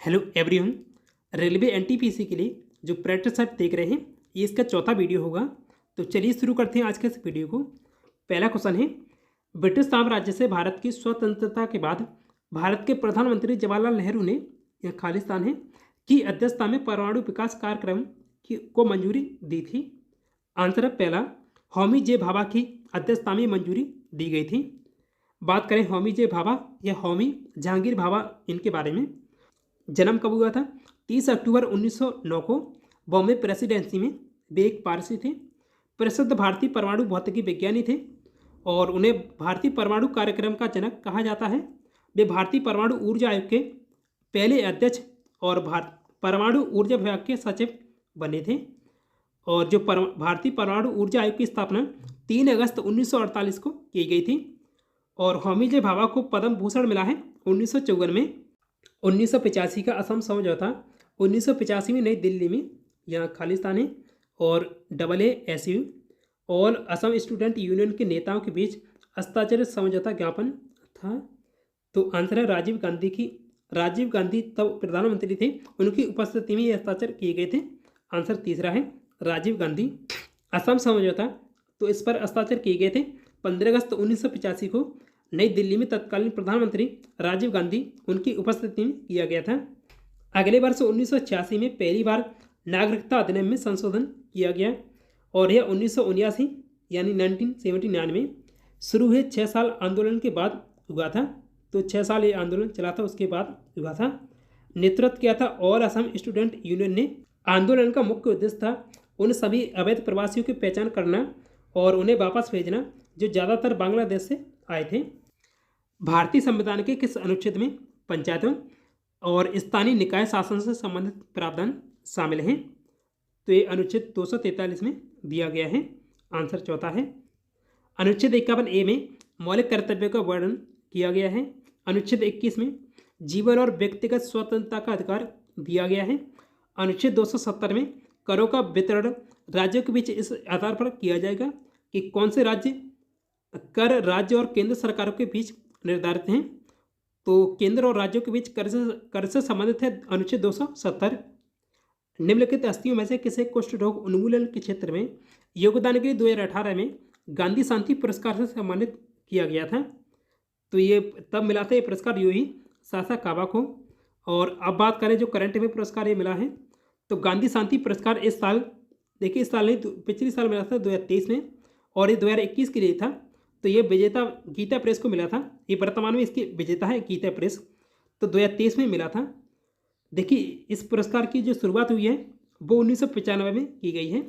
Hello everyone. Railway NTPC के लिए जो प्रैक्टिस सेट देख रहे हैं, ये इसका चौथा वीडियो होगा। तो चलिए शुरू करते हैं आज के इस वीडियो को। पहला क्वेश्चन है, ब्रिटिश साम्राज्य से भारत की स्वतंत्रता के बाद भारत के प्रधानमंत्री जवाहरलाल नेहरू ने, यह खालिस्तान है, की अध्यक्षता में परमाणु विकास कार्यक्रम को मंजूरी दी थी। आंसर है पहला, होमी जे भाभा की अध्यक्षता में मंजूरी दी गई थी। बात करें होमी जे भाभा या होमी जहांगीर भाभा, इनके बारे में जन्म कब हुआ था? 30 अक्टूबर 1909 को बॉम्बे प्रेसिडेंसी में। वे एक पारसी थे, प्रसिद्ध भारतीय परमाणु भौतिकी विज्ञानी थे और उन्हें भारतीय परमाणु कार्यक्रम का जनक कहा जाता है। वे भारतीय परमाणु ऊर्जा आयोग के पहले अध्यक्ष और परमाणु ऊर्जा विभाग के सचिव बने थे। और जो भारतीय परमाणु ऊर्जा आयोग की स्थापना 3 अगस्त 1948 को की गई थी। और होमी जे भाभा को पद्म भूषण मिला है 1954 में। 1985 का असम समझौता 1985 में नई दिल्ली में, यहाँ खालिस्तान है, और AASU all Assam student union के नेताओं के बीच हस्ताक्षरित समझौता ज्ञापन था। तो आंसर है राजीव गांधी तब प्रधानमंत्री थे, उनकी उपस्थिति में ये हस्ताक्षर किए गए थे। आंसर तीसरा है राजीव गांधी। असम समझौता, तो इस पर हस्ताक्षर किए गए थे 15 अगस्त 1985 को नई दिल्ली में। तत्कालीन प्रधानमंत्री राजीव गांधी, उनकी उपस्थिति में किया गया था। अगले वर्ष 1986 में पहली बार नागरिकता अधिनियम में संशोधन किया गया और यह 1979 यानी 1979 में शुरू हुए 6 साल आंदोलन के बाद हुआ था। तो 6 साल ये आंदोलन चला था, उसके बाद हुआ था। नेतृत्व किया था ऑल असम स्टूडेंट यूनियन ने। आंदोलन का मुख्य उद्देश्य था उन सभी अवैध प्रवासियों की पहचान करना और उन्हें वापस भेजना जो ज़्यादातर बांग्लादेश से आए थे। भारतीय संविधान के किस अनुच्छेद में पंचायतों और स्थानीय निकाय शासन से संबंधित प्रावधान शामिल हैं? तो ये अनुच्छेद 243 में दिया गया है। आंसर चौथा है। अनुच्छेद 51A में मौलिक कर्तव्यों का वर्णन किया गया है। अनुच्छेद 21 में जीवन और व्यक्तिगत स्वतंत्रता का अधिकार दिया गया है। अनुच्छेद 270 में करों का वितरण राज्यों के बीच इस आधार पर किया जाएगा कि कौन से राज्य कर राज्य और केंद्र सरकारों के बीच निर्धारित हैं। तो केंद्र और राज्यों के बीच कर से संबंधित है अनुच्छेद 270। निम्नलिखित हस्तियों में से किसे कुष्ठ रोग उन्मूलन के क्षेत्र में योगदान के लिए 2018 में गांधी शांति पुरस्कार से सम्मानित किया गया था? तो ये तब मिला था ये पुरस्कार यूही सासाकावा को। और अब बात करें जो करंट में पुरस्कार ये मिला है, तो गांधी शांति पुरस्कार इस साल, देखिए इस साल नहीं, पिछले साल मिला था 2023 में, और ये 2021 के लिए था। तो ये विजेता गीता प्रेस को मिला था। ये वर्तमान में इसकी विजेता है गीता प्रेस। तो 2023 में मिला था। देखिए इस पुरस्कार की जो शुरुआत हुई है वो 1995 में की गई है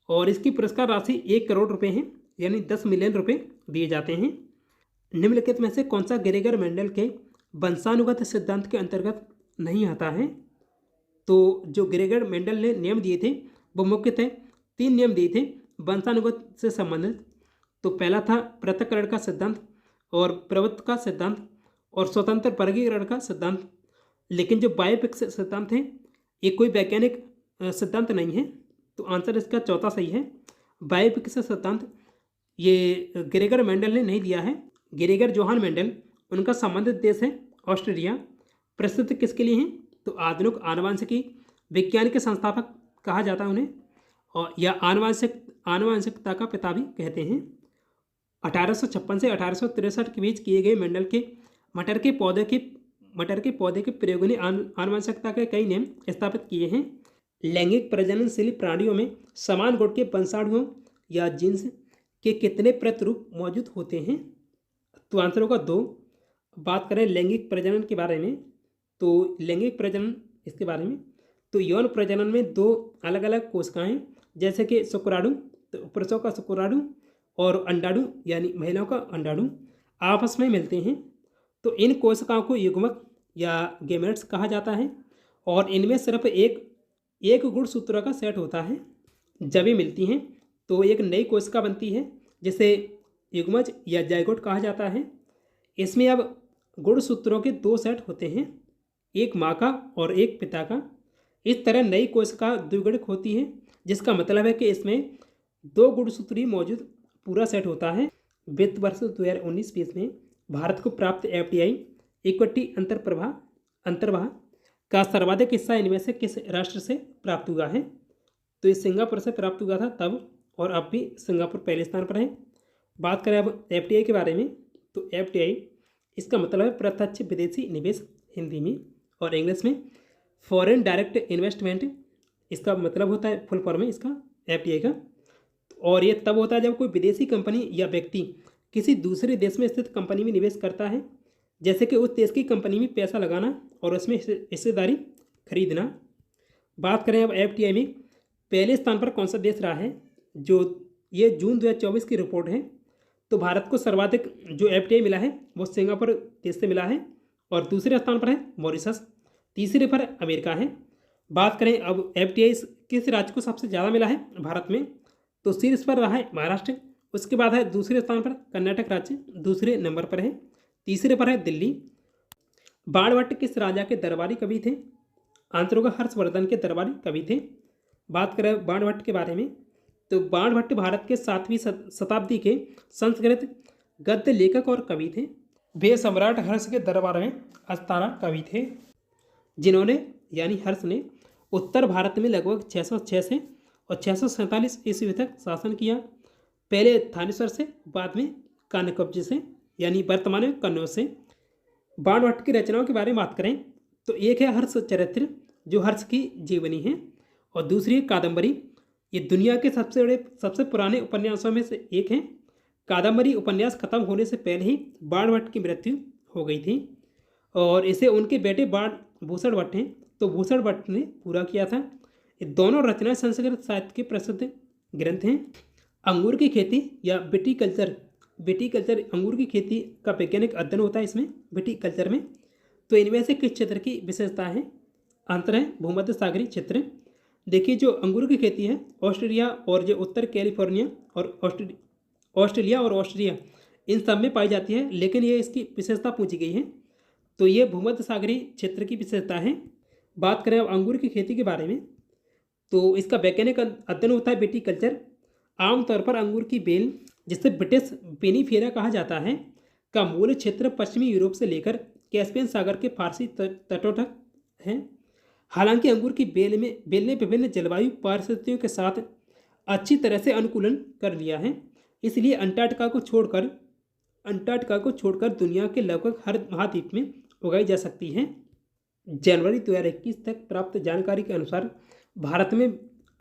और इसकी पुरस्कार राशि 1 करोड़ रुपए है, यानी 10 मिलियन रुपए दिए जाते हैं। निम्नलिखित में से कौन सा ग्रेगर मेंडल के वंशानुगत सिद्धांत के अंतर्गत नहीं आता है? तो जो ग्रेगर मेंडल ने नियम दिए थे वो मुख्यतः 3 नियम दिए थे वंशानुगत से संबंधित। तो पहला था पृथक्करण का सिद्धांत और प्रभुत्व का सिद्धांत और स्वतंत्र वर्गीकरण का सिद्धांत। लेकिन जो बायोपिक सिद्धांत है ये कोई वैज्ञानिक सिद्धांत नहीं है। तो आंसर इसका चौथा सही है। बायोपिक सिद्धांत ये ग्रेगर मेंडल ने नहीं दिया है। ग्रेगर जोहान मेंडल, उनका संबंधित देश है ऑस्ट्रेलिया। प्रसिद्ध किसके लिए हैं? तो आधुनिक आनुवंशिकी विज्ञान के संस्थापक कहा जाता है उन्हें, और या आनुवंशिकता का पिता भी कहते हैं। 1856 से 1863 के बीच किए गए मेंडल के मटर के पौधे के प्रयोगों ने आनुवंशिकता के कई नियम स्थापित किए हैं। लैंगिक प्रजननशील प्राणियों में समान गुण के वंशाणुओं या जीन्स के कितने प्रतिरूप मौजूद होते हैं? तो आंसर होगा 2। बात करें लैंगिक प्रजनन के बारे में, तो लैंगिक प्रजनन इसके बारे में, तो यौन प्रजनन में 2 अलग अलग कोशिकाएं, जैसे कि शुक्राणु, तो पुरुषों का शुक्राणु और अंडाणु यानी महिलाओं का अंडाणु आपस में मिलते हैं। तो इन कोशिकाओं को युग्मक या गेमेट्स कहा जाता है और इनमें सिर्फ एक गुणसूत्रों का सेट होता है। जब ये मिलती हैं तो एक नई कोशिका बनती है जिसे युग्मज या जाइगोट कहा जाता है। इसमें अब गुणसूत्रों के 2 सेट होते हैं, एक माँ का और एक पिता का। इस तरह नई कोशिका द्विगुणित होती है, जिसका मतलब है कि इसमें 2 गुणसूत्री मौजूद पूरा सेट होता है। वित्त वर्ष 2019-20 में भारत को प्राप्त FDI इक्विटी अंतर्वाह का सर्वाधिक हिस्सा इनमें से किस राष्ट्र से प्राप्त हुआ है? तो ये सिंगापुर से प्राप्त हुआ था तब, और अब भी सिंगापुर पहले स्थान पर है। बात करें अब FDI के बारे में, तो FDI इसका मतलब है प्रत्यक्ष विदेशी निवेश हिंदी में, और इंग्लिश में फॉरेन डायरेक्ट इन्वेस्टमेंट इसका मतलब होता है, फुल फॉर्म है इसका FDI का। और ये तब होता है जब कोई विदेशी कंपनी या व्यक्ति किसी दूसरे देश में स्थित कंपनी में निवेश करता है, जैसे कि उस देश की कंपनी में पैसा लगाना और उसमें हिस्सेदारी खरीदना। बात करें अब FDI में पहले स्थान पर कौन सा देश रहा है, जो ये जून 2024 की रिपोर्ट है, तो भारत को सर्वाधिक जो FDI मिला है वो सिंगापुर देश से मिला है, और दूसरे स्थान पर है मॉरिशस, तीसरे पर अमेरिका है। बात करें अब FDI किस राज्य को सबसे ज़्यादा मिला है भारत में, तो शीर्ष पर रहा है महाराष्ट्र, उसके बाद है दूसरे स्थान पर कर्नाटक राज्य, दूसरे नंबर पर है, तीसरे पर है दिल्ली। बाणभट्ट किस राजा के दरबारी कवि थे? आंसर होगा हर्षवर्धन के दरबारी कवि थे। बात करें बाणभट्ट के बारे में, तो बाणभट्ट भारत के 7वीं शताब्दी के संस्कृत गद्य लेखक और कवि थे। वे सम्राट हर्ष के दरबार में आस्थाना कवि थे, जिन्होंने यानी हर्ष ने उत्तर भारत में लगभग 606 से और 647 ईस्वी तक शासन किया। पहले थानेश्वर से, बाद में कान्यकुब्ज से, यानी वर्तमान में कन्नौज से। बाणभट्ट की रचनाओं के बारे में बात करें तो एक है हर्ष चरित्र, जो हर्ष की जीवनी है, और दूसरी है कादम्बरी। ये दुनिया के सबसे पुराने उपन्यासों में से एक है। कादम्बरी उपन्यास खत्म होने से पहले ही बाणभट्ट की मृत्यु हो गई थी, और इसे उनके बेटे भूषण भट्ट हैं, तो भूषण भट्ट ने पूरा किया था। ये दोनों रचनाएं संस्कृत साहित्य के प्रसिद्ध ग्रंथ हैं। अंगूर की खेती या विटीकल्चर अंगूर की खेती का वैज्ञानिक अध्ययन होता है इसमें, विटीकल्चर में। तो इनमें से किस क्षेत्र की विशेषता है? आंसर है भूमध्य सागरीय क्षेत्र। देखिए, जो अंगूर की खेती है ऑस्ट्रेलिया और जो उत्तर कैलिफोर्निया और ऑस्ट्रेलिया और ऑस्ट्रिया इन सब में पाई जाती है, लेकिन ये इसकी विशेषता पूछी गई है, तो ये भूमध्य सागरीय क्षेत्र की विशेषता है। बात करें अब अंगूर की खेती के बारे में, तो इसका वैज्ञानिक अध्ययन होता है विटीकल्चर। आमतौर पर अंगूर की बेल, जिसे ब्रिटिश पेनीफेरा कहा जाता है, का मूल क्षेत्र पश्चिमी यूरोप से लेकर कैस्पियन सागर के फारसी तटों तक है। हालांकि अंगूर की बेल ने विभिन्न जलवायु परिस्थितियों के साथ अच्छी तरह से अनुकूलन कर लिया है, इसलिए अंटार्कटिका को छोड़कर दुनिया के लगभग हर महाद्वीप में उगाई जा सकती है। जनवरी 2021 तक प्राप्त जानकारी के अनुसार भारत में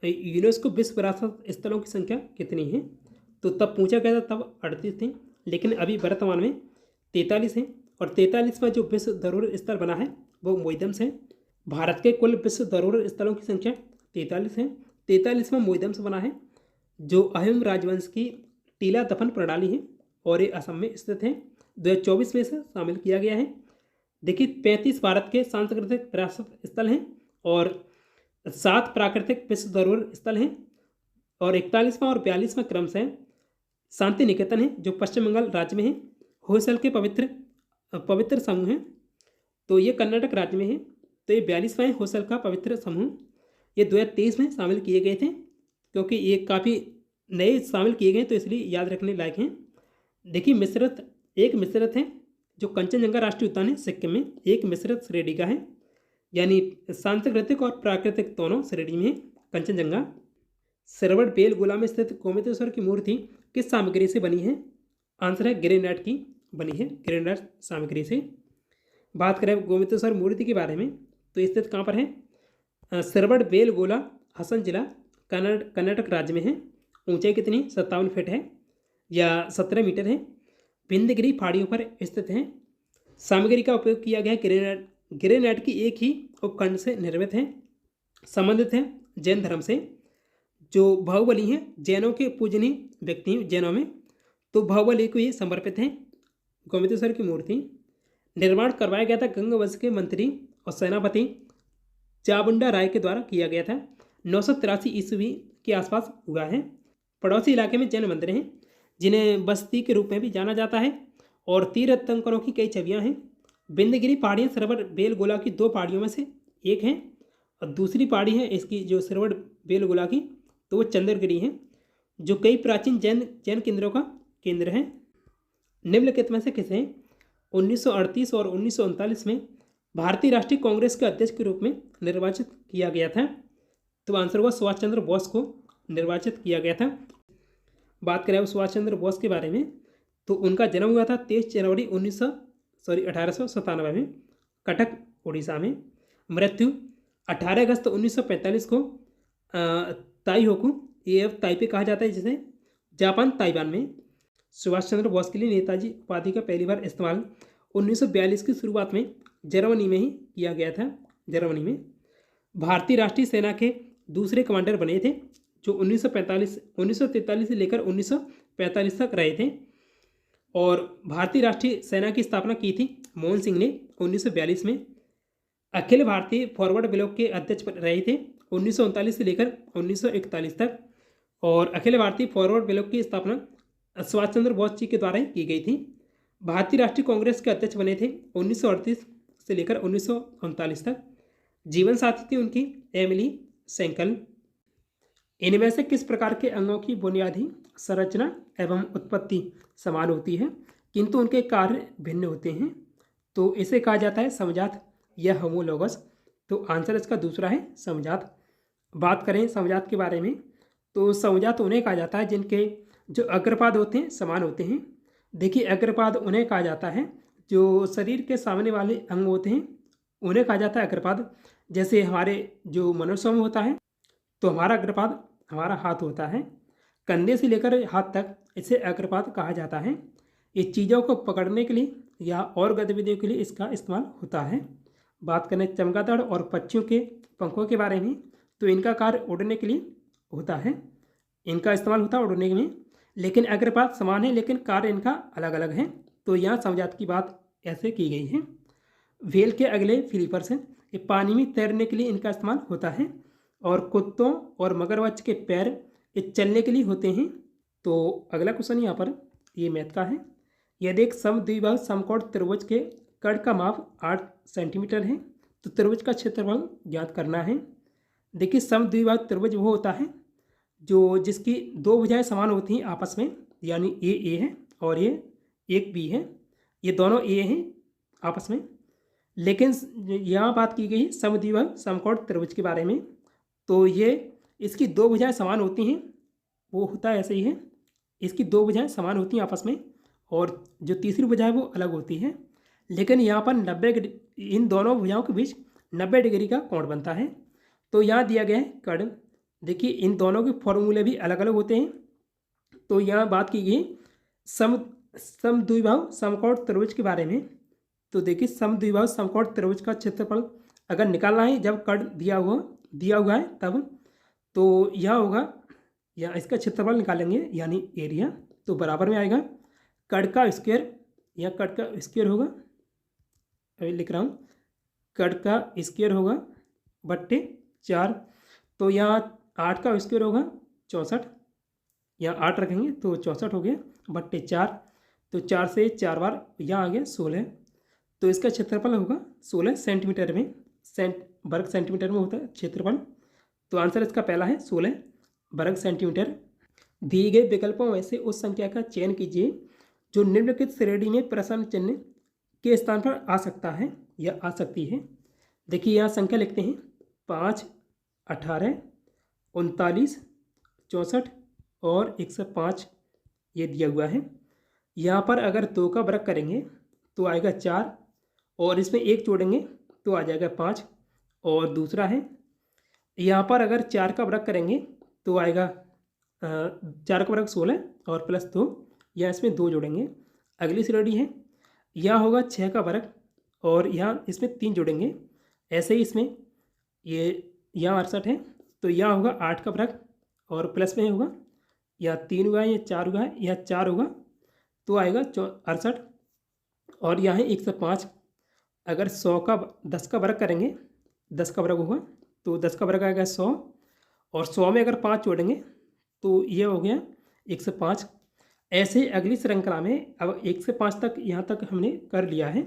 यूनेस्को विश्व विरासत स्थलों की संख्या कितनी है? तो तब पूछा गया था, तब 38 थे, लेकिन अभी वर्तमान में 43 हैं, और 43वां जो विश्व धरोहर स्थल बना है वो मोइदम्स है। भारत के कुल विश्व धरोहर स्थलों की संख्या 43 है। 43वां मोइदम्स बना है, जो अहिम राजवंश की टीला दफन प्रणाली है, और ये असम में स्थित है। 2024 में इसे शामिल किया गया है। देखिए, 35 भारत के सांस्कृतिक विरासत स्थल हैं, और 7 प्राकृतिक विश्व धरोहर स्थल हैं, और 41वां और 42वां क्रम से शांति निकेतन है, जो पश्चिम बंगाल राज्य में है। होयसल के पवित्र समूह हैं, तो ये कर्नाटक राज्य में है। तो ये 42वां है होयसल का पवित्र समूह। ये 2023 में शामिल किए गए थे, क्योंकि ये काफ़ी नए शामिल किए गए, तो इसलिए याद रखने लायक हैं। देखिए, मिश्रित है, जो कंचनजंगा राष्ट्रीय उद्यान है सिक्किम में, एक मिश्रित श्रेणी का है, यानी सांस्कृतिक और प्राकृतिक दोनों श्रेणी में है कंचनजंगा। सरवड़ बेलगोला में स्थित गोमतेश्वर की मूर्ति किस सामग्री से बनी है? आंसर है ग्रेनाइट की बनी है, ग्रेनाइट सामग्री से। बात करें गोमतेश्वर मूर्ति के बारे में, तो स्थित कहाँ पर है? सरवड़ बेलगोला, हसन जिला, कर्नाटक राज्य में है। ऊंचाई कितनी? 57 फीट है या 17 मीटर है। विंध्यगिरि पहाड़ियों पर स्थित है। सामग्री का उपयोग किया गया ग्रेनाइट की एक ही उपखंड से निर्मित है। संबंधित है जैन धर्म से। जो बाहुबली हैं जैनों के पूजनीय व्यक्ति हैं जैनों में, तो बाहुबली को ये समर्पित है गोमतेश्वर की मूर्ति। निर्माण करवाया गया था गंगवंश के मंत्री और सेनापति चामुंडा राय के द्वारा किया गया था। 983 ईस्वी के आसपास हुआ है। पड़ोसी इलाके में जैन मंदिर हैं, जिन्हें बस्ती के रूप में भी जाना जाता है, और तीर्थंकरों की कई छवियाँ हैं। विंध्यगिरि पहाड़ियाँ सरवड़ बेलगोला की 2 पहाड़ियों में से एक हैं, और दूसरी पहाड़ी है इसकी जो सरवड़ बेलगोला की, तो वो चंद्रगिरी है, जो कई प्राचीन जैन केंद्रों का केंद्र है। निम्नलिखित में से किसे 1938 और 1939 में भारतीय राष्ट्रीय कांग्रेस के अध्यक्ष के रूप में निर्वाचित किया गया था? तो आंसर हुआ सुभाष चंद्र बोस को निर्वाचित किया गया था। बात करें अब सुभाष चंद्र बोस के बारे में, तो उनका जन्म हुआ था 23 जनवरी 1897 में कटक उड़ीसा में। मृत्यु 18 अगस्त 1945 को ताइहोकू, ये अब ताइपे कहा जाता है जिसे, जापान ताइवान में। सुभाष चंद्र बोस के लिए नेताजी उपाधि का पहली बार इस्तेमाल 1942 की शुरुआत में जर्मनी में ही किया गया था। जर्मनी में भारतीय राष्ट्रीय सेना के दूसरे कमांडर बने थे, जो 1943 से लेकर 1945 तक रहे थे। और भारतीय राष्ट्रीय सेना की स्थापना की थी मोहन सिंह ने 1942 में। अखिल भारतीय फॉरवर्ड ब्लॉक के अध्यक्ष रहे थे 1939 से लेकर 1941 तक। और अखिल भारतीय फॉरवर्ड ब्लॉक की स्थापना सुभाष चंद्र बोस जी के द्वारा ही की गई थी। भारतीय राष्ट्रीय कांग्रेस के अध्यक्ष बने थे 1938 से लेकर 1939 तक। जीवन साथी थी उनकी एमिली सेंकल। इनमें से किस प्रकार के अंगों की बुनियादी संरचना एवं उत्पत्ति समान होती है, किंतु उनके कार्य भिन्न होते हैं? तो इसे कहा जाता है समजात या होमोलोगस। तो आंसर इसका दूसरा है समजात। बात करें समजात के बारे में, तो समजात उन्हें कहा जाता है जिनके जो अग्रपाद होते हैं समान होते हैं। देखिए, अग्रपाद उन्हें कहा जाता है जो शरीर के सामने वाले अंग होते हैं, उन्हें कहा जाता है अग्रपाद। जैसे हमारे जो मनुष्यों में होता है, तो हमारा अग्रपाद हमारा हाथ होता है, कंधे से लेकर हाथ तक, इसे अग्रपाद कहा जाता है। ये चीज़ों को पकड़ने के लिए या और गतिविधियों के लिए इसका इस्तेमाल होता है। बात करें चमगादड़ और पक्षियों के पंखों के बारे में, तो इनका कार्य उड़ने के लिए होता है, इनका इस्तेमाल होता है उड़ने में। लेकिन अग्रपाद समान है, लेकिन कार्य इनका अलग अलग है। तो यहाँ समजात की बात ऐसे की गई है। व्हेल के अगले फ्लिपर्स हैं, ये पानी में तैरने के लिए इनका इस्तेमाल होता है। और कुत्तों और मगरमच्छ के पैर ये चलने के लिए होते हैं। तो अगला क्वेश्चन यहाँ पर ये मैथ का है। यदि एक समद्विबाहु समकोण त्रिभुज के कर्ण का माप 8 सेंटीमीटर है, तो त्रिभुज का क्षेत्रफल ज्ञात करना है। देखिए, समद्विबाहु त्रिभुज वो होता है जो जिसकी दो भुजाएं समान होती हैं आपस में, यानी ये ए है और ये एक बी है, ये दोनों ए हैं आपस में। लेकिन यहाँ बात की गई समद्विबाहु समकोण त्रिभुज के बारे में, तो ये इसकी दो भुजाएं समान होती हैं, वो होता है ऐसे ही है, इसकी दो भुजाएं समान होती हैं आपस में, और जो तीसरी भुजा है वो अलग होती है। लेकिन यहाँ पर 90 इन दोनों भुजाओं के बीच 90 डिग्री का कोण बनता है। तो यहाँ दिया गया है कर्ण। देखिए, इन दोनों के फॉर्मूले भी अलग अलग होते हैं। तो यहाँ बात की गई समद्विबाहु समकोण त्रिभुज के बारे में। तो देखिए, समद्विबाहु समकोण त्रिभुज का क्षेत्रफल अगर निकालना है जब कर्ण दिया हुआ है तब, तो यह होगा, या इसका क्षेत्रफल निकालेंगे यानी एरिया, तो बराबर में आएगा कर्ण का स्क्वायर, या कर्ण का स्क्वायर होगा, अभी लिख रहा हूँ, कर्ण का स्क्वायर होगा बट्टे 4। तो यहाँ 8 का स्क्वायर होगा 64, यहाँ 8 रखेंगे तो 64 हो गया बट्टे 4। तो 4 से 4 बार यहाँ आ गया 16। तो इसका क्षेत्रफल होगा 16 सेंटीमीटर में, वर्ग सेंटीमीटर में होता है क्षेत्रफल। तो आंसर इसका पहला है 16 वर्ग सेंटीमीटर। दिए गए विकल्पों में से उस संख्या का चयन कीजिए जो निम्नलिखित श्रेणी में प्रश्न चिन्ह के स्थान पर आ सकता है या आ सकती है। देखिए, यहाँ संख्या लिखते हैं 5, 18, 39, 64 और 105 ये दिया हुआ है। यहाँ पर अगर 2 का वर्ग करेंगे तो आएगा 4, और इसमें 1 जोड़ेंगे तो आ जाएगा 5। और दूसरा है, यहाँ पर अगर 4 का वर्ग करेंगे तो आएगा 4 का वर्ग 16 और प्लस 2, या इसमें 2 जोड़ेंगे। अगली श्रेणी है, यहाँ होगा 6 का वर्ग और यहाँ इसमें 3 जोड़ेंगे। ऐसे ही इसमें ये यहाँ 68 है, तो यहाँ होगा 8 का वर्ग और प्लस में होगा, या 3 हुआ है या 4 हुआ है, या 4 होगा तो आएगा 68। और यहाँ है 105। अगर 10 का वर्ग करेंगे, 10 का वर्ग होगा तो 10 का वर्ग आएगा 100, और 100 में अगर 5 जोड़ेंगे तो ये हो गया 105। ऐसे अगली श्रृंखला में अब 1 से 5 तक यहाँ तक हमने कर लिया है।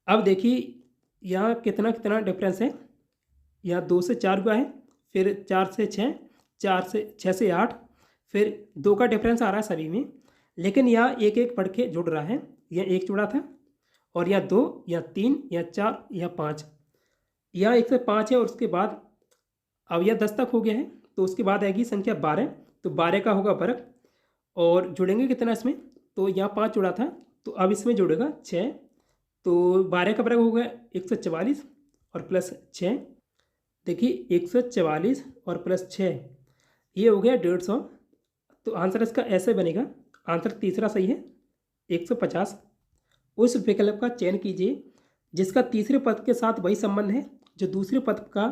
अब देखिए यहाँ कितना डिफरेंस है। यहाँ 2 से 4 हुआ है, फिर 4 से 6, 6 से 8, फिर 2 का डिफरेंस आ रहा है सभी में। लेकिन यहाँ एक बढ़ के जुड़ रहा है, यह 1 जुड़ा था और या 2 या 3 या 4 या 5। यह 1 से 5 है और उसके बाद अब यह 10 तक हो गया है, तो उसके बाद आएगी संख्या 12। तो 12 का होगा वर्ग, और जुड़ेंगे कितना इसमें, तो यहाँ 5 जुड़ा था तो अब इसमें जुड़ेगा 6। तो 12 का वर्ग हो गया 144 और प्लस 6। देखिए 144 और प्लस 6 ये हो गया 150। तो आंसर इसका ऐसे बनेगा। आंसर तीसरा सही है 150। उस विकल्प का चयन कीजिए जिसका तीसरे पद के साथ वही संबंध है जो दूसरे पद का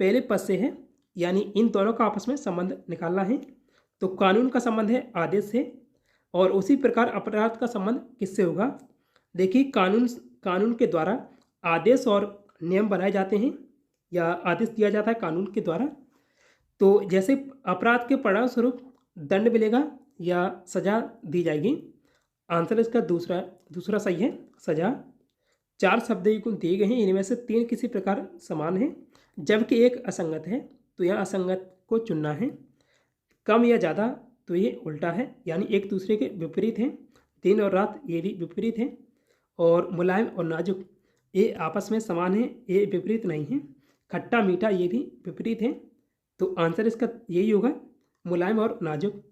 पहले पद से है, यानी इन दोनों का आपस में संबंध निकालना है। तो कानून का संबंध है आदेश से, और उसी प्रकार अपराध का संबंध किससे होगा। देखिए कानून के द्वारा आदेश और नियम बनाए जाते हैं या आदेश दिया जाता है कानून के द्वारा। तो जैसे अपराध के परिणामस्वरूप दंड मिलेगा या सजा दी जाएगी। आंसर इसका दूसरा सही है, सजा। 4 शब्द युग्म दिए गए हैं, इनमें से 3 किसी प्रकार समान है जबकि एक असंगत है, तो यह असंगत को चुनना है। कम या ज़्यादा, तो ये उल्टा है, यानी एक दूसरे के विपरीत हैं। दिन और रात ये भी विपरीत है। और मुलायम और नाजुक ये आपस में समान है, ये विपरीत नहीं है। खट्टा मीठा ये भी विपरीत है, तो आंसर इसका यही होगा, मुलायम और नाजुक।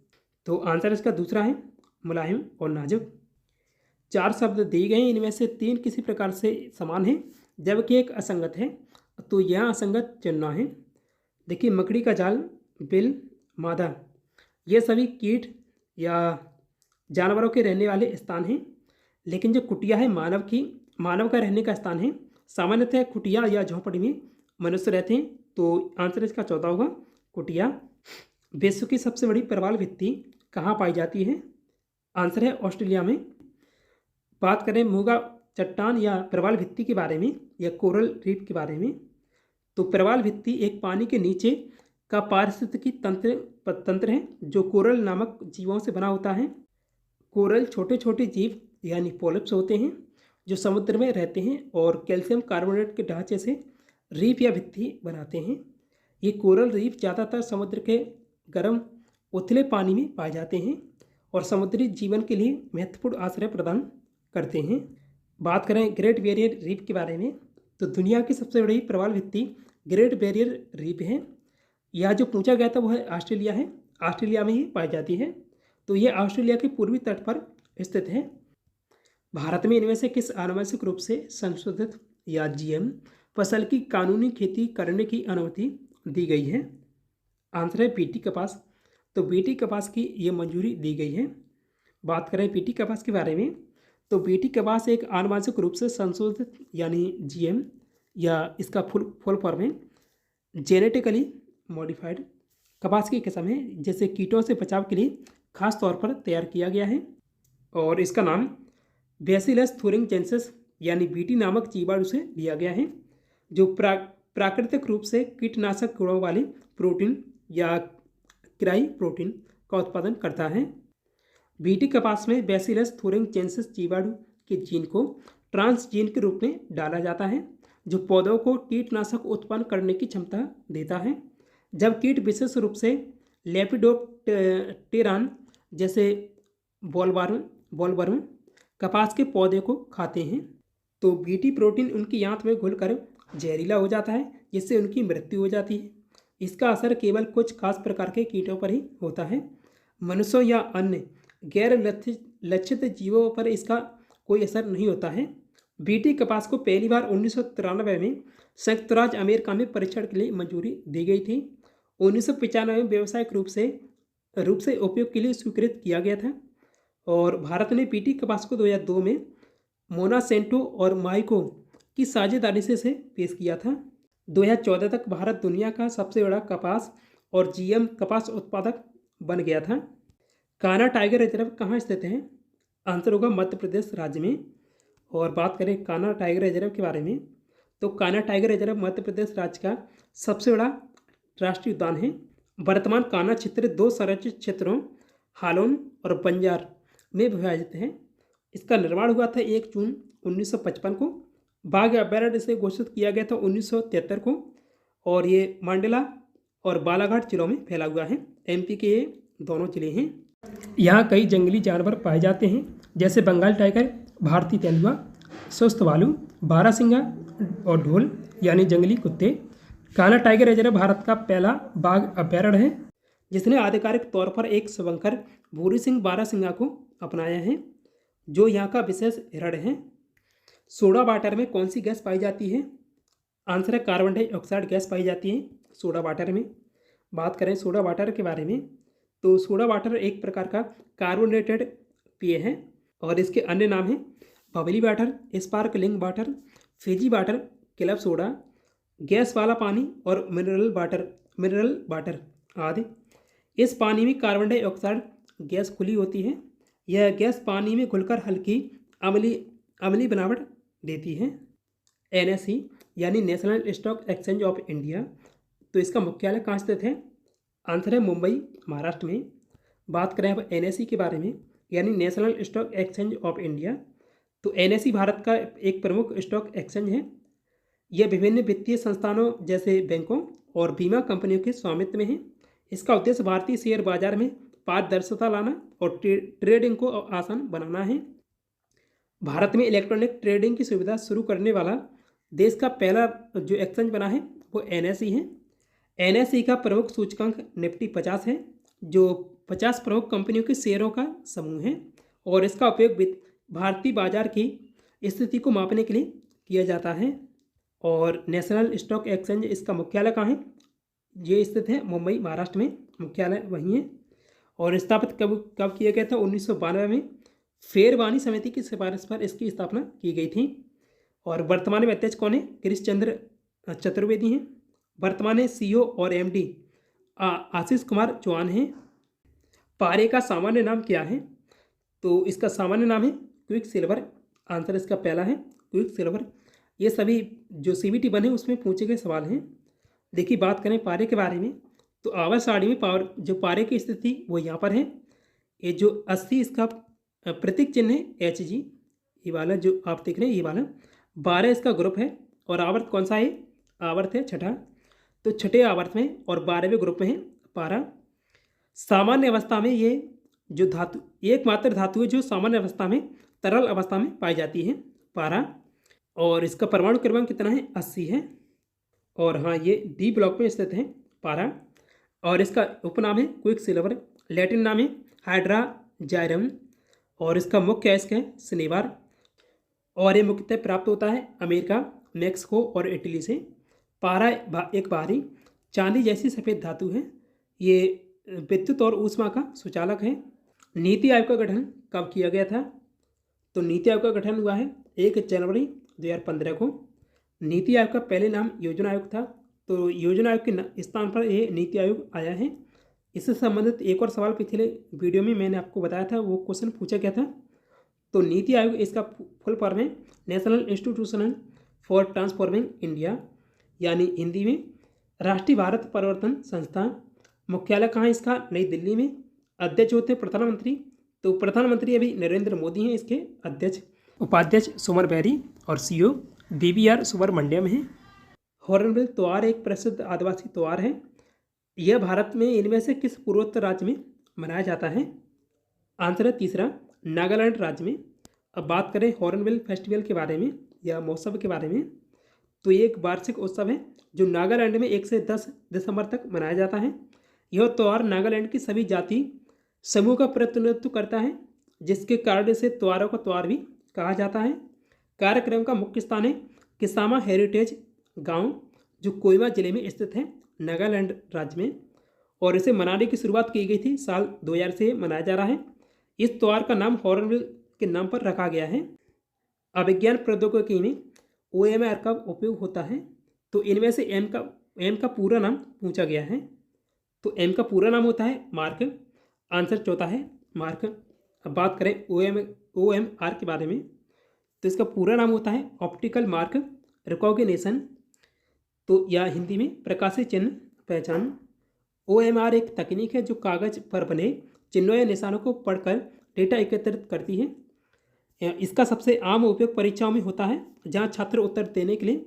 तो आंसर इसका दूसरा है, मुलायम और नाजुक। 4 शब्द दिए गए हैं, इनमें से 3 किसी प्रकार से समान है जबकि एक असंगत है, तो यह असंगत चुनना है। देखिए मकड़ी का जाल, बिल, मादा, ये सभी कीट या जानवरों के रहने वाले स्थान हैं, लेकिन जो कुटिया है मानव का रहने का स्थान है। सामान्यतः कुटिया या झोंपड़ी में मनुष्य रहते हैं, तो आंसर इसका चौथा होगा, कुटिया। विश्व की सबसे बड़ी प्रवाल भित्ति कहाँ पाई जाती है। आंसर है ऑस्ट्रेलिया में। बात करें मूंगा चट्टान या प्रवाल भित्ति के बारे में या कोरल रीफ के बारे में, तो प्रवाल भित्ति एक पानी के नीचे का पारिस्थितिकी तंत्र है जो कोरल नामक जीवों से बना होता है। कोरल छोटे छोटे जीव यानी पोलिप्स होते हैं जो समुद्र में रहते हैं और कैल्शियम कार्बोनेट के ढांचे से रीफ या भित्ति बनाते हैं। ये कोरल रीफ ज़्यादातर समुद्र के गर्म उथले पानी में पाए जाते हैं और समुद्री जीवन के लिए महत्वपूर्ण आश्रय प्रदान करते हैं। बात करें ग्रेट बैरियर रीफ के बारे में, तो दुनिया की सबसे बड़ी प्रवाल भित्ति ग्रेट बैरियर रीफ है। यह जो पूछा गया था वो है ऑस्ट्रेलिया है, ऑस्ट्रेलिया में ही पाई जाती है। तो यह ऑस्ट्रेलिया के पूर्वी तट पर स्थित है। भारत में इनमें से किस आनुवंशिक रूप से संशोधित या जीएम फसल की कानूनी खेती करने की अनुमति दी गई है। आंसर है बीटी कपास। तो बीटी कपास की ये मंजूरी दी गई है। बात करें बीटी कपास के बारे में, तो बीटी कपास एक आनुवंशिक रूप से संशोधित यानी जीएम या इसका फुल फॉर्म है जेनेटिकली मॉडिफाइड कपास की किस्म है जैसे कीटों से बचाव के लिए खास तौर पर तैयार किया गया है। और इसका नाम बैसिलस थुरिंजेंसिस यानी बीटी नामक जीवाणु से लिया गया है जो प्राकृतिक रूप से कीटनाशक गुणों वाले प्रोटीन या क्राई प्रोटीन का उत्पादन करता है। बीटी कपास में बैसिलस थुरिंजेंसिस जीवाणु के जीन को ट्रांसजीन के रूप में डाला जाता है जो पौधों को कीटनाशक उत्पन्न करने की क्षमता देता है। जब कीट विशेष रूप से लेपिडोप्टेरान जैसे बॉलवर्म कपास के पौधे को खाते हैं तो बीटी प्रोटीन उनकी आंत में घुलकर जहरीला हो जाता है जिससे उनकी मृत्यु हो जाती है। इसका असर केवल कुछ खास प्रकार के कीटों पर ही होता है। मनुष्यों या अन्य गैर लक्षित जीवों पर इसका कोई असर नहीं होता है। बीटी कपास को पहली बार 1993 में संयुक्त राज्य अमेरिका में परीक्षण के लिए मंजूरी दी गई थी। 1995 में व्यावसायिक रूप से उपयोग के लिए स्वीकृत किया गया था और भारत ने बीटी कपास को 2002 में मोनासेंटो और माइको की साझेदारी से इसे पेश किया था। 2014 तक भारत दुनिया का सबसे बड़ा कपास और जीएम कपास उत्पादक बन गया था। कान्हा टाइगर रिजर्व कहाँ स्थित है। आंसर होगा मध्य प्रदेश राज्य में। और बात करें कान्हा टाइगर रिजर्व के बारे में, तो कान्हा टाइगर रिजर्व मध्य प्रदेश राज्य का सबसे बड़ा राष्ट्रीय उद्यान है। वर्तमान कान्हा क्षेत्र 2 संरक्षित क्षेत्रों हालोन और बंजार में विभाजित है। इसका निर्माण हुआ था 1 जून 1955 को। बाघ अभयारण्य से घोषित किया गया था 1973 को और ये मंडला और बालाघाट जिलों में फैला हुआ है। एमपी के ये दोनों जिले हैं। यहाँ कई जंगली जानवर पाए जाते हैं जैसे बंगाल टाइगर, भारतीय तेंदुआ, स्वस्थ भालू, बारहसिंगा और ढोल यानी जंगली कुत्ते। कान्हा टाइगर रिजर्व भारत का पहला बाघ अभयारण्य है जिसने आधिकारिक तौर पर एक शुभंकर भूरी सिंह बारहसिंगा को अपनाया है, जो यहाँ का विशेष हिरण है। सोडा वाटर में कौन सी गैस पाई जाती है? आंसर है कार्बन डाइऑक्साइड गैस पाई जाती है सोडा वाटर में। बात करें सोडा वाटर के बारे में तो सोडा वाटर एक प्रकार का कार्बोनेटेड पेय है और इसके अन्य नाम हैं Babli water, sparkling water, Fiji water, club soda, gas वाला पानी और मिनरल वाटर आदि। इस पानी में कार्बन डाइऑक्साइड गैस खुली होती है। यह गैस पानी में घुलकर हल्की अम्लीय बनावट देती है। NSE यानी national stock exchange of India, तो इसका मुख्यालय कहाँ स्थित है? आंसर है मुंबई, महाराष्ट्र में। बात करें अब NSE के बारे में यानी national stock exchange of India, तो NSE भारत का एक प्रमुख स्टॉक एक्सचेंज है। यह विभिन्न वित्तीय संस्थानों जैसे बैंकों और बीमा कंपनियों के स्वामित्व में है। इसका उद्देश्य भारतीय शेयर बाजार में पारदर्शिता लाना और ट्रेडिंग को आसान बनाना है। भारत में इलेक्ट्रॉनिक ट्रेडिंग की सुविधा शुरू करने वाला देश का पहला जो एक्सचेंज बना है वो NSE है। NSE का प्रमुख सूचकांक निफ्टी 50 है, जो 50 प्रमुख कंपनियों के शेयरों का समूह है और इसका उपयोग भारतीय बाजार की स्थिति को मापने के लिए किया जाता है। और नेशनल स्टॉक एक्सचेंज इसका मुख्यालय कहाँ है? ये स्थित है मुंबई, महाराष्ट्र में, मुख्यालय वहीं है। और स्थापित कब किया गया था? 1992 में फेरवानी समिति की सिफारिश पर इसकी स्थापना की गई थी। और वर्तमान में अध्यक्ष कौन है? गिरीश चंद्र चतुर्वेदी हैं। वर्तमान में CEO और MD आशीष कुमार चौहान हैं। पारे का सामान्य नाम क्या है? तो इसका सामान्य नाम है क्विक सिल्वर। आंसर इसका पहला है क्विक सिल्वर। ये सभी जो CBT बने उसमें पूछे गए सवाल हैं। देखिए बात करें पारे के बारे में तो आवर्त सारणी में जो पारे की स्थिति वो यहाँ पर है। ये जो 80 इसका प्रतीक चिन्ह है HG, ये वाला जो आप देख रहे हैं ये वाला। 12 इसका ग्रुप है और आवर्त कौन सा है? आवर्त है छठा, तो छठे आवर्त में और 12वें ग्रुप में है पारा। सामान्य अवस्था में ये जो धातु एकमात्र धातु है जो सामान्य अवस्था में तरल अवस्था में पाई जाती है, पारा। और इसका परमाणु क्रमांक कितना है? 80 है। और हाँ, ये D ब्लॉक में स्थित है पारा। और इसका उपनाम है क्विक सिल्वर, लैटिन नाम है हाइड्रा जायरम और इसका मुख्य अयस्क है शनिवार। और ये मुख्यतः प्राप्त होता है अमेरिका, मैक्सिको और इटली से। पारा एक बाहरी चांदी जैसी सफ़ेद धातु है। ये विद्युत और ऊष्मा का सुचालक है। नीति आयोग का गठन कब किया गया था? तो नीति आयोग का गठन हुआ है 1 जनवरी 2015 को। नीति आयोग का पहले नाम योजना आयोग था, तो योजना आयोग के स्थान पर ये नीति आयोग आया है। इससे संबंधित एक और सवाल पिछले वीडियो में मैंने आपको बताया था, वो क्वेश्चन पूछा गया था। तो नीति आयोग इसका फुल फॉर्म है national institution for transforming India, यानी हिंदी में राष्ट्रीय भारत परिवर्तन संस्थान। मुख्यालय कहाँ है इसका? नई दिल्ली में। अध्यक्ष होते हैं प्रधानमंत्री, तो प्रधानमंत्री अभी नरेंद्र मोदी हैं इसके अध्यक्ष। उपाध्यक्ष सुमर बैरी और CEO BVR सुब्रमण्यम है। हॉर्नबिल त्योहार एक प्रसिद्ध आदिवासी त्योहार है। यह भारत में इनमें से किस पूर्वोत्तर राज्य में मनाया जाता है? आंसर है तीसरा, नागालैंड राज्य में। अब बात करें हॉर्नबिल फेस्टिवल के बारे में या महोत्सव के बारे में, तो ये एक वार्षिक उत्सव है जो नागालैंड में 1 से 10 दिसंबर तक मनाया जाता है। यह त्यौहार नागालैंड की सभी जाति समूह का प्रतिनिधित्व करता है, जिसके कारण इसे त्योहारों का त्यौहार भी कहा जाता है। कार्यक्रम का मुख्य स्थान है किसामा हेरिटेज गांव, जो कोहिमा जिले में स्थित है, नागालैंड राज्य में। और इसे मनाने की शुरुआत की गई थी साल 2000 से मनाया जा रहा है। इस त्यौहार का नाम हॉर्नबिल के नाम पर रखा गया है। अभिज्ञान प्रौद्योगिकी में OMR का उपयोग होता है, तो इनमें से M का पूरा नाम पूछा गया है। तो M का पूरा नाम होता है मार्क। आंसर चौथा है मार्क। अब बात करें OMR के बारे में, तो इसका पूरा नाम होता है ऑप्टिकल मार्क रिकॉग्निशन, तो या हिंदी में प्रकाशी चिन्ह पहचान। OMR एक तकनीक है जो कागज पर बने चिन्हों या निशानों को पढ़कर डेटा एकत्रित करती है। इसका सबसे आम उपयोग परीक्षाओं में होता है, जहां छात्र उत्तर देने के लिए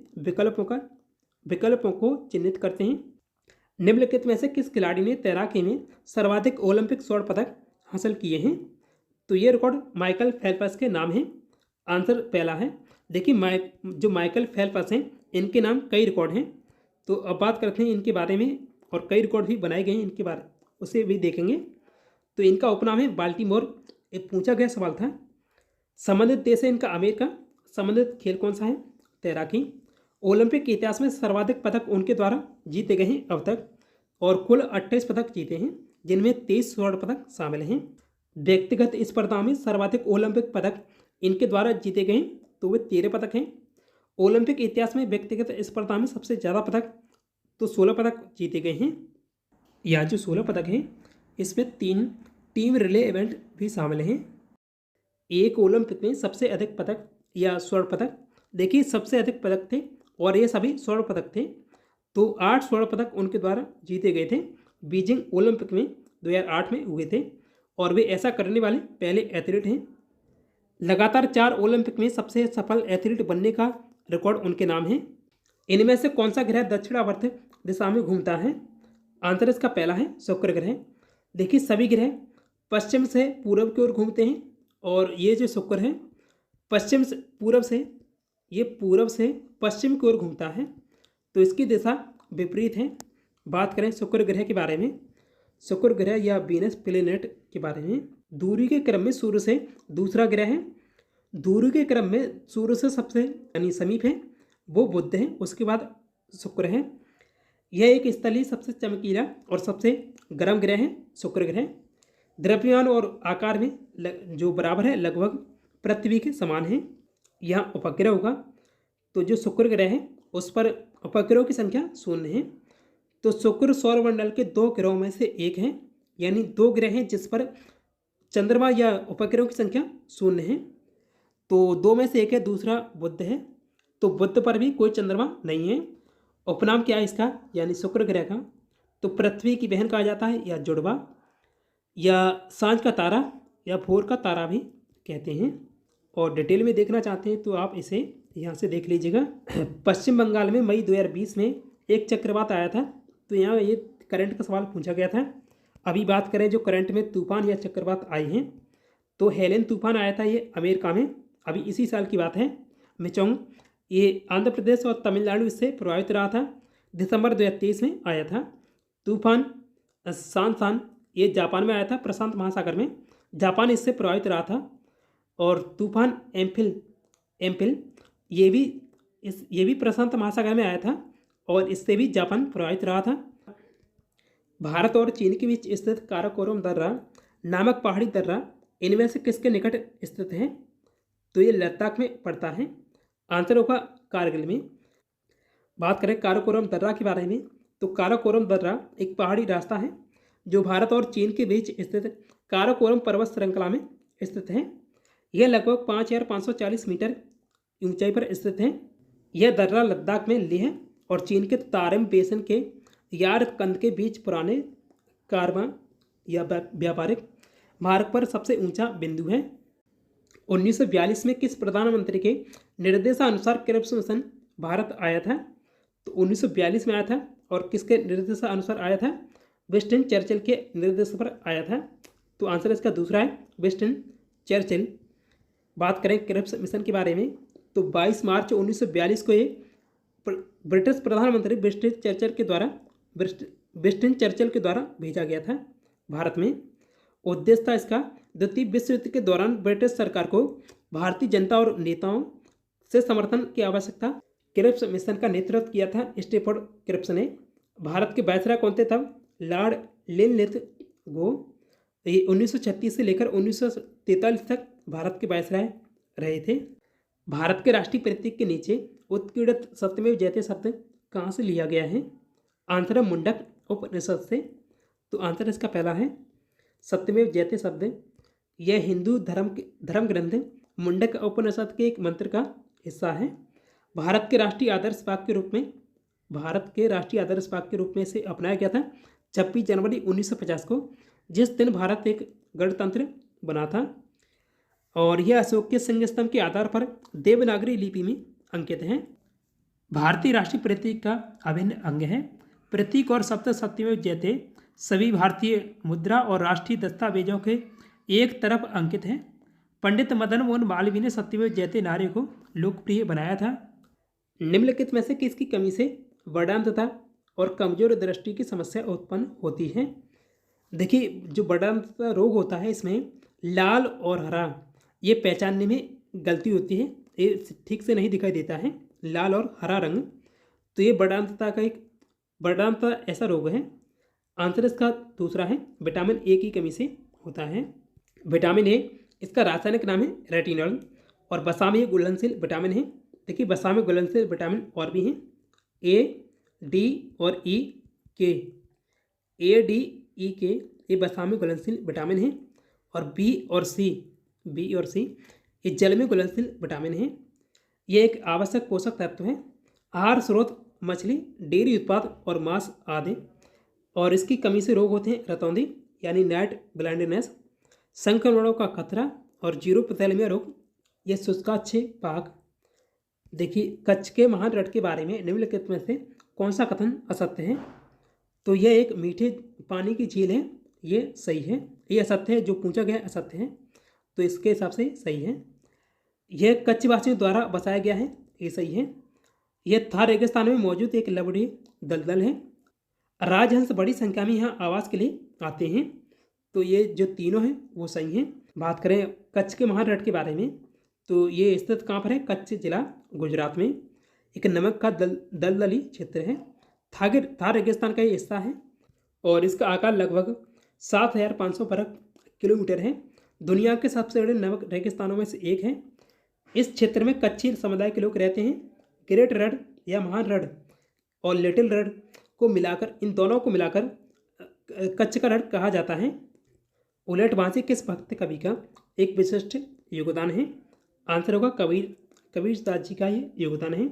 विकल्पों को चिन्हित करते हैं। निम्नलिखित में से किस खिलाड़ी ने तैराकी में सर्वाधिक ओलंपिक स्वर्ण पदक हासिल किए हैं? तो ये रिकॉर्ड माइकल फेल्प्स के नाम है। आंसर पहला है देखिए जो माइकल फेल्प्स हैं इनके नाम कई रिकॉर्ड हैं। तो अब बात करते हैं इनके बारे में, और कई रिकॉर्ड भी बनाए गए हैं इनके बारे, उसे भी देखेंगे। तो इनका उपनाम है बाल्टीमोर। एक पूछा गया सवाल था। संबंधित देश है इनका अमेरिका। संबंधित खेल कौन सा है? तैराकी। ओलंपिक के इतिहास में सर्वाधिक पदक उनके द्वारा जीते गए हैं अब तक, और कुल 28 पदक जीते हैं, जिनमें 23 स्वर्ण पदक शामिल हैं। व्यक्तिगत स्पर्धा में सर्वाधिक ओलंपिक पदक इनके द्वारा जीते गए हैं, तो वे 13 पदक हैं। ओलंपिक इतिहास में व्यक्तिगत स्पर्धा में सबसे ज़्यादा पदक तो 16 पदक जीते गए हैं। यह जो 16 पदक हैं इसमें 3 टीम रिले इवेंट भी शामिल हैं। एक ओलंपिक में सबसे अधिक पदक या स्वर्ण पदक, देखिए सबसे अधिक पदक थे और ये सभी स्वर्ण पदक थे। तो 8 स्वर्ण पदक उनके द्वारा जीते गए थे। बीजिंग ओलंपिक में 2008 में हुए थे, और वे ऐसा करने वाले पहले एथलीट हैं। लगातार 4 ओलंपिक में सबसे सफल एथलीट बनने का रिकॉर्ड उनके नाम है। इनमें से कौन सा ग्रह दक्षिणावर्त दिशा में घूमता है? आंसर इसका पहला है शुक्र ग्रह। देखिए सभी ग्रह पश्चिम से पूर्व की ओर घूमते हैं, और ये जो शुक्र है पश्चिम से पूर्व से, ये पूर्व से पश्चिम की ओर घूमता है, तो इसकी दिशा विपरीत है। बात करें शुक्र ग्रह के बारे में, शुक्र ग्रह या वीनस प्लेनेट के बारे में, दूरी के क्रम में सूर्य से दूसरा ग्रह है। दूरी के क्रम में सूर्य से सबसे यानी समीप है वो बुध है, उसके बाद शुक्र है। यह एक स्थलीय सबसे चमकीला और सबसे गर्म ग्रह है शुक्र ग्रह। द्रव्यमान और आकार में जो बराबर है, लगभग पृथ्वी के समान है। यहाँ उपग्रह होगा, तो जो शुक्र ग्रह है उस पर उपग्रहों की संख्या 0 है। तो शुक्र सौरमंडल के 2 ग्रहों में से एक है, यानी 2 ग्रह हैं जिस पर चंद्रमा या उपग्रहों की संख्या 0 है। तो 2 में से एक है, दूसरा बुध है। तो बुध पर भी कोई चंद्रमा नहीं है। उपनाम क्या है इसका, यानी शुक्र ग्रह का? तो पृथ्वी की बहन कहा जाता है, या जुड़वा, या सांझ का तारा, या भोर का तारा भी कहते हैं। और डिटेल में देखना चाहते हैं तो आप इसे यहाँ से देख लीजिएगा। पश्चिम बंगाल में मई 2020 में एक चक्रवात आया था, तो यहाँ ये करंट का सवाल पूछा गया था। अभी बात करें जो करंट में तूफान या चक्रवात आए हैं, तो हेलेन तूफान आया था, ये अमेरिका में, अभी इसी साल की बात है। मिचोंग, ये आंध्र प्रदेश और तमिलनाडु इससे प्रभावित रहा था, दिसंबर 2023 में आया था। तूफान सांसान, ये जापान में आया था, प्रशांत महासागर में, जापान इससे प्रभावित रहा था। और तूफान एम्फिल ये भी प्रशांत महासागर में आया था, और इससे भी जापान प्रभावित रहा था। भारत और चीन के बीच स्थित काराकोरम दर्रा नामक पहाड़ी दर्रा इनमें से किसके निकट स्थित है? तो ये लद्दाख में पड़ता है। आंसर होगा कारगिल में। बात करें काराकोरम दर्रा के बारे में, तो काराकोरम दर्रा एक पहाड़ी रास्ता है जो भारत और चीन के बीच स्थित काराकोरम पर्वत श्रृंखला में स्थित है। यह लगभग 5540 मीटर ऊंचाई पर स्थित है। यह दर्रा लद्दाख में लेह और चीन के तारिम बेसिन के यारकंद के बीच पुराने कारवां या व्यापारिक मार्ग पर सबसे ऊंचा बिंदु है। 1942 में किस प्रधानमंत्री के निर्देशानुसार क्रिप्स मिशन भारत आया था? तो 1942 में आया था, और किसके निर्देशानुसार आया था? विंस्टन चर्चिल के निर्देश पर आया था। तो आंसर इसका दूसरा है, विंस्टन चर्चिल। बात करें क्रिप्स मिशन के बारे में, तो 22 मार्च 1942 को ये ब्रिटिश प्रधानमंत्री विंस्टन चर्चिल के द्वारा भेजा गया था भारत में। उद्देश्य था इसका, द्वितीय विश्व युद्ध के दौरान ब्रिटिश सरकार को भारतीय जनता और नेताओं से समर्थन की आवश्यकता। क्रिप्स मिशन का नेतृत्व किया था स्टेफोर्ड क्रिप्स ने। भारत के वायसराय कौन थे तब? Lord Linlithgow. ये 1936 से लेकर 1943 तक भारत के वायसराय रहे थे। भारत के राष्ट्रीय प्रतीक के नीचे उत्कीर्णित सत्यमेव जयते शब्द कहाँ से लिया गया है? आंसर है मुंडक उपनिषद से। तो आंसर इसका पहला है सत्यमेव जयते शब्द। यह हिंदू धर्म ग्रंथ मुंडक उपनिषद के एक मंत्र का हिस्सा है। भारत के राष्ट्रीय आदर्श वाक्य के रूप में इसे अपनाया गया था 26 जनवरी 1950 को, जिस दिन भारत एक गणतंत्र बना था। और यह अशोक के सिंह स्तंभ के आधार पर देवनागरी लिपि में अंकित है। भारतीय राष्ट्रीय प्रतीक का अभिन्न अंग है। प्रतीक और शब्द सत्यमेव जयते सभी भारतीय मुद्रा और राष्ट्रीय दस्तावेजों के एक तरफ अंकित है। पंडित मदन मोहन मालवीय ने सत्यमेव जयते नारे को लोकप्रिय बनाया था। निम्नलिखित में से किसकी कमी से वर्णांतता और कमजोर दृष्टि की समस्या उत्पन्न होती है? देखिए, जो वर्णांतता रोग होता है इसमें लाल और हरा ये पहचानने में गलती होती है, ये ठीक से नहीं दिखाई देता है लाल और हरा रंग। तो ये वर्णांतता का एक वर्णांतता ऐसा रोग है। आंसर इसका दूसरा है, विटामिन ए की कमी से होता है। विटामिन ए इसका रासायनिक नाम है रेटिनॉल और वसा में ये घुलनशील विटामिन है। देखिए, वसा में घुलनशील विटामिन और भी हैं, ए, डी और ई के। ए, डी, ई के ये वसा में घुलनशील विटामिन है। और बी और सी ये जल में घुलनशील विटामिन है। ये एक आवश्यक पोषक तत्व है। आहार स्रोत मछली, डेयरी उत्पाद और मांस आदि। और इसकी कमी से रोग होते हैं रतौंधी यानी नाइट ब्लाइंडनेस, संक्रमणों का खतरा और जीरोपथैलेमिया रोग, यह शुष्काच्छे पाक। देखिए, कच्छ के महान रट के बारे में निम्नलिखित में से कौन सा कथन असत्य है? तो यह एक मीठे पानी की झील है, ये सही है। ये असत्य है, जो पूछा गया असत्य है, तो इसके हिसाब से सही है। यह कच्छ वासियों द्वारा बसाया गया है, ये सही है। यह थार रेगिस्तान में मौजूद एक लवणीय दलदल है। राजहंस बड़ी संख्या में यहाँ आवास के लिए आते हैं, तो ये जो तीनों हैं वो सही हैं। बात करें कच्छ के महान रट के बारे में, तो ये स्थित कहाँ पर है? कच्छ जिला गुजरात में। एक नमक का दलदली क्षेत्र है। थार रेगिस्तान का ये हिस्सा है और इसका आकार लगभग 7,500 वर्ग किलोमीटर है। दुनिया के सबसे बड़े नमक रेगिस्तानों में से एक है। इस क्षेत्र में कच्छी समुदाय के लोग रहते हैं। ग्रेट रड या महान रड और लिटिल रड को मिलाकर, इन दोनों को मिलाकर कच्छ का रड कहा जाता है। उलट बांसी किस भक्त कवि का एक विशिष्ट योगदान है? आंसर होगा कबीर दास जी का ये योगदान है।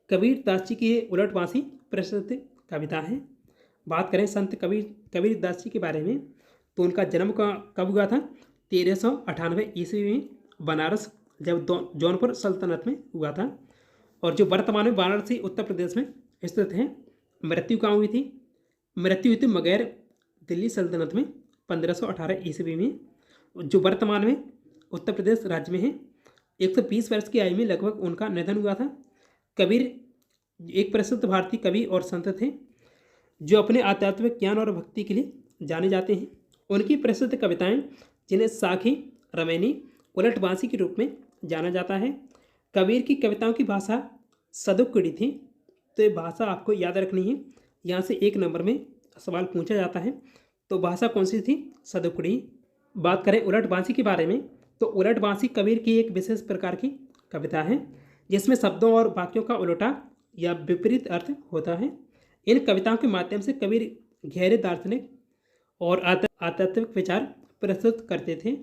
कबीर दास जी की ये उलट बांसी प्रसिद्ध कविता है। बात करें संत कबीर दास जी के बारे में, तो उनका जन्म कब हुआ था? 1398 ईस्वी में बनारस, जब जौनपुर सल्तनत में हुआ था, और जो वर्तमान में वाराणसी उत्तर प्रदेश में स्थित है। मृत्यु कहाँ हुई थी? मृत्यु हुई थी मगैर दिल्ली सल्तनत में 1518 ईस्वी में, जो वर्तमान में उत्तर प्रदेश राज्य में है। 120 वर्ष की आयु में लगभग उनका निधन हुआ था। कबीर एक प्रसिद्ध भारतीय कवि और संत थे जो अपने आध्यात्मिक ज्ञान और भक्ति के लिए जाने जाते हैं। उनकी प्रसिद्ध कविताएं, जिन्हें साखी, रमैनी, उलट बांसी के रूप में जाना जाता है। कबीर की कविताओं की भाषा सदुक्कड़ी थी, तो ये भाषा आपको याद रखनी है। यहाँ से 1 नंबर में सवाल पूछा जाता है, तो भाषा कौन सी थी? सदुक्कड़ी। बात करें उलट बांसी के बारे में, तो उलट बांसी कबीर की एक विशेष प्रकार की कविता है जिसमें शब्दों और वाक्यों का उल्टा या विपरीत अर्थ होता है। इन कविताओं के माध्यम से कबीर गहरे दार्शनिक और आध्यात्मिक विचार प्रस्तुत करते थे।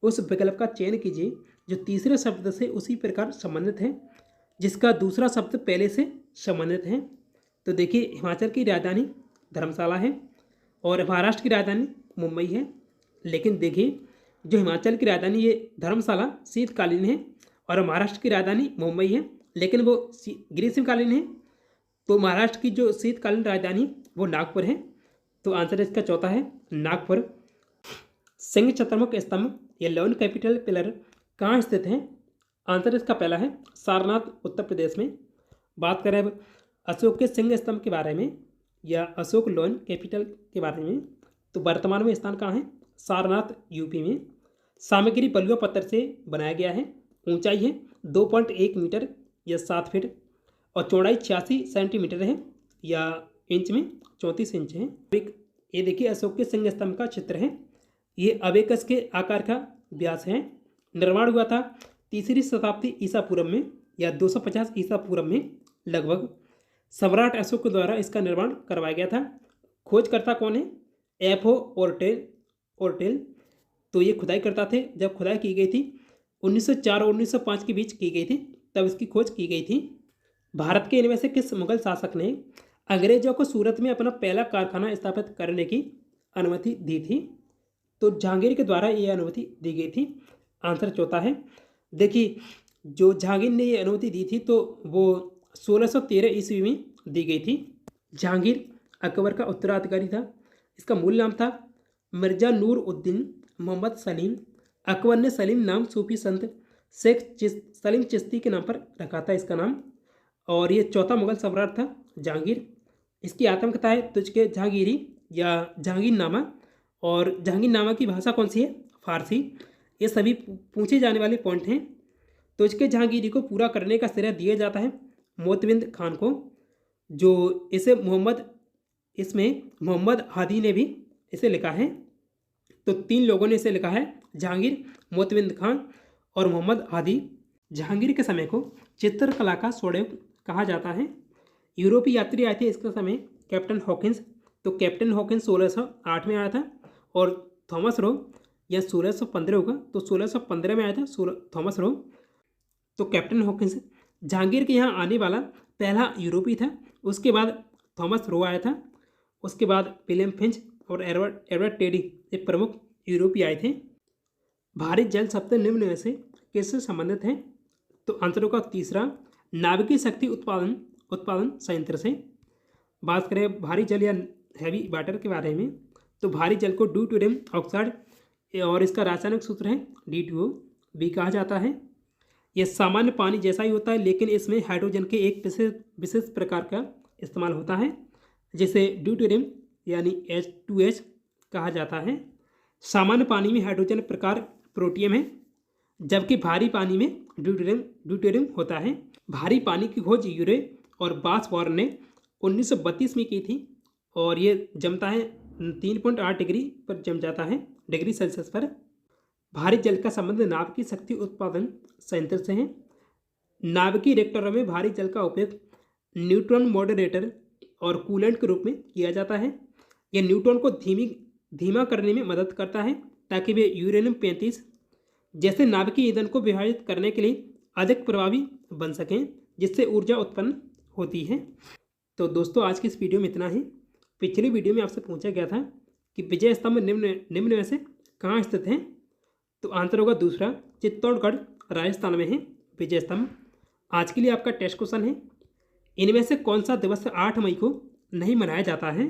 उस विकल्प का चयन कीजिए जो तीसरे शब्द से उसी प्रकार संबंधित है जिसका दूसरा शब्द पहले से संबंधित है। तो देखिए, हिमाचल की राजधानी धर्मशाला है और महाराष्ट्र की राजधानी मुंबई है। लेकिन देखिए, जो हिमाचल की राजधानी ये धर्मशाला शीतकालीन है और महाराष्ट्र की राजधानी मुंबई है, लेकिन वो ग्रीष्मकालीन है। तो महाराष्ट्र की जो शीतकालीन राजधानी वो नागपुर है। तो आंसर इसका चौथा है नागपुर। सिंह चतुर्मुख स्तंभ या लेवन कैपिटल पिलर कहाँ स्थित है? आंसर इसका पहला है सारनाथ, उत्तर प्रदेश में। बात करें अब अशोक के सिंह स्तंभ के बारे में या अशोक लोन कैपिटल के बारे में, तो वर्तमान में स्थान कहाँ है? सारनाथ, यूपी में। सामग्री बलुआ पत्थर से बनाया गया है। ऊंचाई है 2.1 मीटर या 7 फीट और चौड़ाई 86 सेंटीमीटर है या इंच में 34 इंच है। ये देखिए अशोक के सिंह स्तंभ का चित्र है। ये अबेकस के आकार का व्यास है। निर्माण हुआ था 3री शताब्दी ईसा पूर्व में या 250 ईसा पूर्व में लगभग। सम्राट अशोक के द्वारा इसका निर्माण करवाया गया था। खोजकर्ता कौन है? एफओ ओर्टेल। तो ये खुदाई करता थे। जब खुदाई की गई थी 1904 और 1905 के बीच की गई थी, तब इसकी खोज की गई थी। भारत के इनमें से किस मुगल शासक ने अंग्रेजों को सूरत में अपना पहला कारखाना स्थापित करने की अनुमति दी थी? तो जहांगीर के द्वारा ये अनुमति दी गई थी। आंसर चौथा है। देखिए, जो जहांगीर ने ये अनुमति दी थी तो वो 1613 ईस्वी में दी गई थी। जहांगीर अकबर का उत्तराधिकारी था। इसका मूल नाम था मिर्जा नूर उद्दीन मोहम्मद सलीम अकबर ने सलीम नाम सूफी संत शेख सलीम चिश्ती के नाम पर रखा था इसका नाम। और ये चौथा मुगल सम्राट था जहांगीर। इसकी आत्मकथा है तुझके जहांगीरी या जहांगीरनामा। और जहांगीरनामा की भाषा कौन सी है? फारसी। ये सभी पूछे जाने वाले पॉइंट हैं। तुझके जहांगीरी को पूरा करने का श्रेय दिया जाता है मोतविंद खान को, जो इसमें मोहम्मद हादी ने भी इसे लिखा है। तो 3 लोगों ने इसे लिखा है, जहांगीर, मोतविंद खान और मोहम्मद हादी। जहांगीर के समय को चित्रकला का स्वर्णयुग कहा जाता है। यूरोपीय यात्री आए थे इसके समय, कैप्टन हॉकिंस। तो कैप्टन हॉकिंस 1608 में आया था। और थॉमस रो या 1615 होगा, तो 1615 में आया था थॉमस रो। तो कैप्टन हॉकिंस जहांगीर के यहाँ आने वाला पहला यूरोपीय था। उसके बाद थॉमस रो आया था। उसके बाद विलियम फिंच और एडवर्ड टेडी ये प्रमुख यूरोपीय आए थे। भारी जल शब्द निम्न में से किससे संबंधित है? तो आंसरों का तीसरा, नाभिकीय शक्ति उत्पादन संयंत्र से। बात करें भारी जल या हैवी वाटर के बारे में, तो भारी जल को ड्यूटेरियम ऑक्साइड और इसका रासायनिक सूत्र है D2O भी कहा जाता है। यह सामान्य पानी जैसा ही होता है, लेकिन इसमें हाइड्रोजन के एक विशेष प्रकार का इस्तेमाल होता है, जिसे ड्यूटेरियम यानी H2H कहा जाता है। सामान्य पानी में हाइड्रोजन प्रकार प्रोटियम है, जबकि भारी पानी में ड्यूटेरियम होता है। भारी पानी की खोज यूरे और बासवॉर्न ने 1932 में की थी। और ये जमता है 3.8 डिग्री पर जम जाता है, डिग्री सेल्सियस पर। भारी जल का संबंध नाभिकीय शक्ति उत्पादन संयंत्र से है। नाभिकीय रिएक्टरों में भारी जल का उपयोग न्यूट्रॉन मॉडरेटर और कूलेंट के रूप में किया जाता है। यह न्यूट्रॉन को धीमा करने में मदद करता है, ताकि वे यूरेनियम 35 जैसे नाभिकीय ईंधन को विभाजित करने के लिए अधिक प्रभावी बन सकें, जिससे ऊर्जा उत्पन्न होती है। तो दोस्तों, आज की इस वीडियो में इतना ही। पिछली वीडियो में आपसे पूछा गया था कि विजय स्तंभ निम्न में से कहाँ स्थित है? तो आंसर होगा दूसरा, चित्तौड़गढ़ राजस्थान में है विजय स्तंभ। आज के लिए आपका टेस्ट क्वेश्चन है, इनमें से कौन सा दिवस 8 मई को नहीं मनाया जाता है?